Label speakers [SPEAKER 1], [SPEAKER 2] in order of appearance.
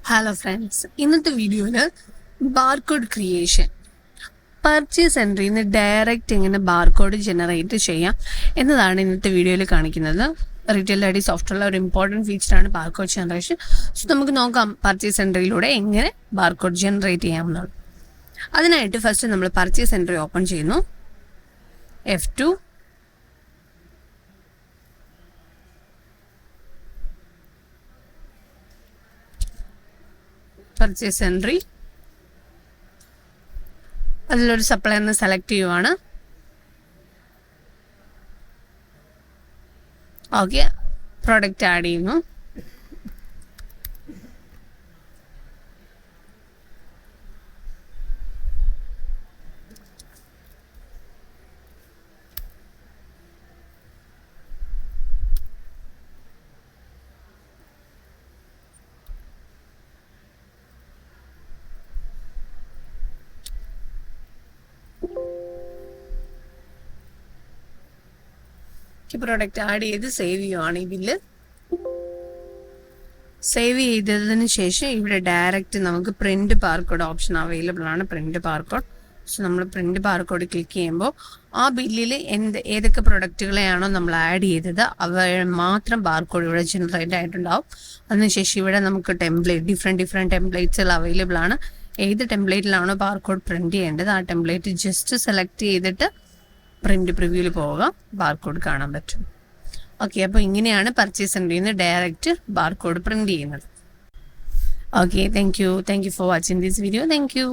[SPEAKER 1] Hello friends, ഇന്നത്തെ വീഡിയോയിൽ barcode creation purchase എൻട്രിയിൽ നിന്ന് ഡയറക്റ്റ് എങ്ങനെ ബാർകോഡ് ജനറേറ്റ് ചെയ്യാം എന്നതാണ് ഇന്നത്തെ വീഡിയോയിൽ കാണിക്കുന്നത്. റീറ്റെയിൽ ഐ ഡി സോഫ്റ്റ്വെയറിലെ ഒരു ഇമ്പോർട്ടൻറ്റ് ഫീച്ചറാണ് ബാർകോഡ് ജനറേഷൻ. സോ നമുക്ക് നോക്കാം പർച്ചേസ് എൻട്രിയിലൂടെ എങ്ങനെ ബാർകോഡ് ജനറേറ്റ് ചെയ്യാമെന്നുള്ളത്. അതിനായിട്ട് ഫസ്റ്റ് നമ്മൾ പർച്ചേസ് എൻട്രി ഓപ്പൺ ചെയ്യുന്നു. F2 പർച്ചേസ് എൻട്രി, അതിലൊരു സപ്ലയറിനെ സെലക്ട് ചെയ്യുവാണ്. ഓക്കെ, പ്രോഡക്റ്റ് ആഡ് ചെയ്യുന്നു. പ്രോഡക്റ്റ് ആഡ് ചെയ്ത് സേവ് ചെയ്യുവാണ്. ഈ ബില്ല് സേവ് ചെയ്തതിന് ശേഷം ഇവിടെ ഡയറക്റ്റ് നമുക്ക് പ്രിന്റ് ബാർകോഡ് ഓപ്ഷൻ അവൈലബിൾ ആണ്. Print barcode. സോ നമ്മൾ പ്രിന്റ് ബാർകോഡ് ക്ലിക്ക് ചെയ്യുമ്പോൾ ആ ബില്ലിൽ ഏതൊക്കെ പ്രൊഡക്റ്റുകളെയാണോ നമ്മൾ ആഡ് ചെയ്തത് അവ മാത്രം ബാർകോഡ് ഇവിടെ ജനറേറ്റ് ആയിട്ടുണ്ടാവും. അതിനുശേഷം ഇവിടെ നമുക്ക് ഡിഫറെൻറ്റ് ടെംപ്ലേറ്റ്സുകൾ അവൈലബിൾ ആണ്. ഏത് ടെംപ്ലേറ്റിലാണോ ബാർകോഡ് പ്രിന്റ് ചെയ്യേണ്ടത് ആ ടെംപ്ലേറ്റ് ജസ്റ്റ് സെലക്ട് ചെയ്തിട്ട് പ്രിന്റ് പ്രിവ്യൂവിൽ പോവുക, ബാർകോഡ് കാണാൻ പറ്റും. ഓക്കെ, അപ്പോൾ ഇങ്ങനെയാണ് പർച്ചേസ് എൻട്രിയിൽ നിന്ന് ഡയറക്റ്റ് ബാർകോഡ് പ്രിന്റ് ചെയ്യുന്നത്. Okay, thank you for watching this video. Thank you.